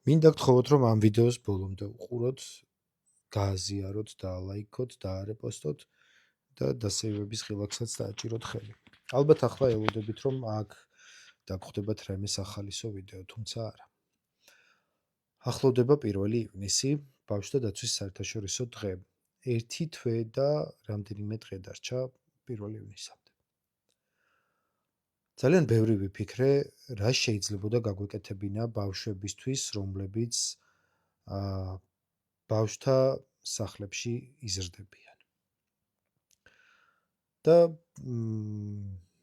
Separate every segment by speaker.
Speaker 1: მინდა გთხოვოთ, რომ ამ ვიდეოს ბოლომდე უყუროთ, გააზიაროთ, დაალაიქოთ, დაარეპოსტოთ და დასეირვების ღილაკსაც დააჭიროთ ხელი. ალბათ ახლა ელოდებით, რომ აქ დაგხვდებათ რამე სახალისო ვიდეო, თუმცა არა. ახლოვდება 1 ივნისი, ბავშვთა დაცვის საერთაშორისო დღე. 1 თვე და რამდენიმე დღე დარჩა 1 ივნისამდე. ძალიან ბევრი ვიფიქრე, რა შეიძლებოდა გაგვეკეთებინა ბავშვებისთვის, რომლებიც ბავშვთა სახლებში იზრდებიან. და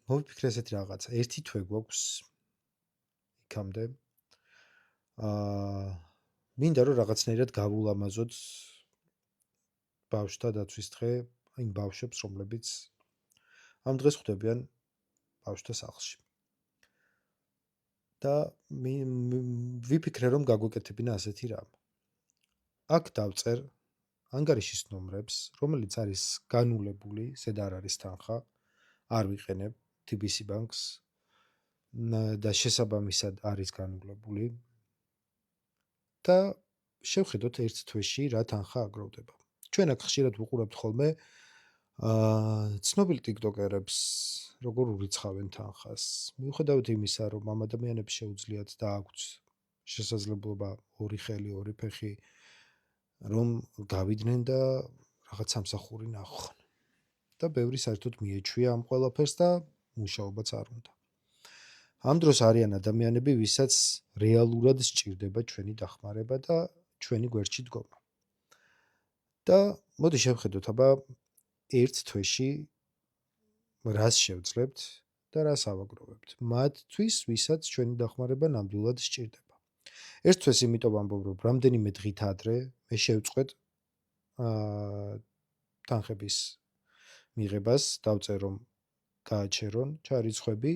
Speaker 1: მოვიფიქრე ესეთი რაღაცა, 1 თვე გვაქვს იქამდე. მინდა რომ რაღაცნაირად გავულამაზოთ ბავშვთა დაცვის დღე იმ ბავშვებს, რომლებიც ამ დღეს ხვდებიან ბავშვთა სახლში. და ვიფიქრე, რომ გაგვეკეთებინა ასეთი რამ. აქ დავწერ ანგარიშის ნომრებს, რომელიც არის განულებული, ზედ არ არის თანხა, არ ვიყენებ TBC ბანკს და შესაბამისად არის განულებული და შევხედოთ ერთ თვეში რა თანხა აგროვდება. ჩვენ აქ ხშირად ვუყურებთ ხოლმე ცნობილ ტიკტოკერებს, როგორ ურიცხავენ თანხას. მიუხედავად იმისა, რომ ამ ადამიანებს შეუძლიათ და აქვთ შესაძლებლობა ორი ხელი, ორი ფეხი, რომ გავიდნენ და რაღაც სამსახური ნახონ. და ბევრი საერთოდ მიეჩვია ამ ყველაფერს და მუშაობაც არ უნდა. ამ დროს არიან ადამიანები, ვისაც რეალურად სჭირდება ჩვენი დახმარება და ჩვენი გვერდში დგომა. და მოდი შევხედოთ, აბა ერთ თვეში რას შევძლებთ და რას ავაგროვებთ. მათთვის, ვისაც ჩვენი დახმარება ნამდვილად სჭირდება. ერთ თვეს იმიტომ ამბობ, რომ რამდენიმე დღით ადრე მე შევწყვეტ თანხების მიღებას, დავწერ რომ გააჩერონ ჩარიცხვები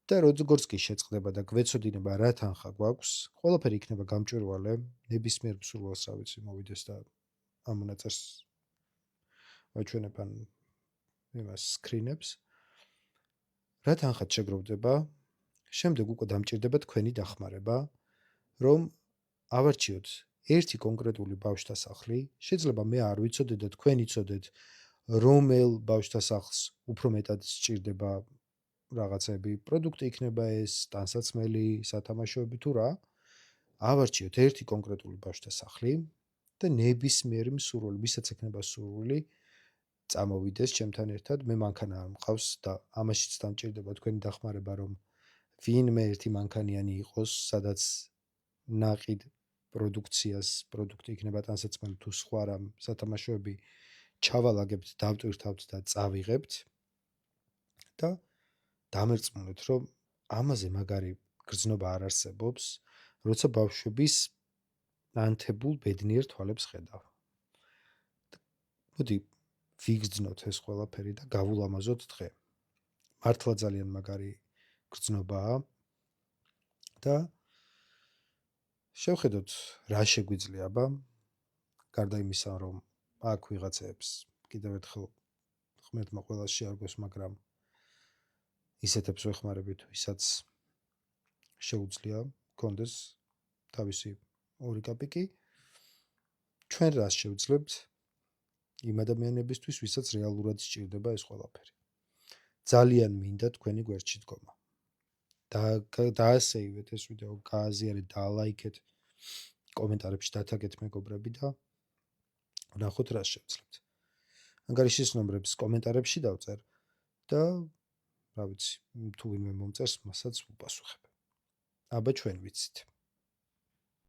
Speaker 1: და როგორც კი შეწყდება და გვეცოდინება რა თანხა გვაქვს, ყველაფერი იქნება გამჭვირვალე, ნებისმიერ მსურველს რა ვიცი მოვიდეს და ამ მონაწერს ვაჩვენებ ან იმას სკრინებს. რა თანხად შეგროვდება, შემდეგ უკვე დამჭირდება თქვენი დახმარება, რომ ავარჩიოთ ერთი კონკრეტული ბავშვთა სახლი, შეიძლება მე არ ვიცოდეთ და თქვენ იცოდეთ, რომელ ბავშვთა სახლს უფრო მეტად სჭირდება რაღაცები, პროდუქტი იქნება ეს, ტანსაცმელი, სათამაშოები თუ რა. ავარჩიოთ ერთი კონკრეტული ბავშვთა სახლი და ნებისმიერი მსურველი, ვისაც ექნება სურვილი, წამოვიდეს ჩემთან ერთად, მე მანქანა არ მყავს და ამაშიც დამჭირდება თქვენი დახმარება, რომ ვინმე ერთი მანქანიანი იყოს, სადაც ნაყიდ პროდუქტი იქნება ტანსაცმელი თუ სხვა რამ სათამაშოები ჩავალაგებთ, დავტვირთავთ და წავიღებთ და დამერწმუნეთ, რომ ამაზე მაგარი გრძნობა არ არსებობს, როცა ბავშვების ანთებულ ბედნიერ თვალებს ხედავ. მოდი ვიგრძნოთ ეს ყველაფერი და გავულამაზოთ დღე. მართლა ძალიან მაგარი გრძნობაა და შევხედოთ რა შეგვიძლია, აბა, გარდა იმისა, რომ აქ ვიღაცებს კიდევ ერთხელ ღმერთმა ყველას შეარგოს, მაგრამ ისეთებს ვეხმარებით, ვისაც შეუძლია კონდეს თავისი ორი კაპიკი. ჩვენ რას შევძლებთ იმ ადამიანებისთვის, ვისაც რეალურად სჭირდება ეს ყველაფერი. ძალიან მინდა თქვენი გვერდში დგომა. დაასეივეთ ეს ვიდეო, გააზიარეთ, დაალაიქეთ, კომენტარებში დათაგეთ მეგობრები და ვნახოთ რას შევძლებთ. ანგარიშის ნომრებს კომენტარებში დავწერ და რა ვიცი, თუ ვინმე მომწერს, მასაც ვუპასუხებ. აბა ჩვენ ვიცით.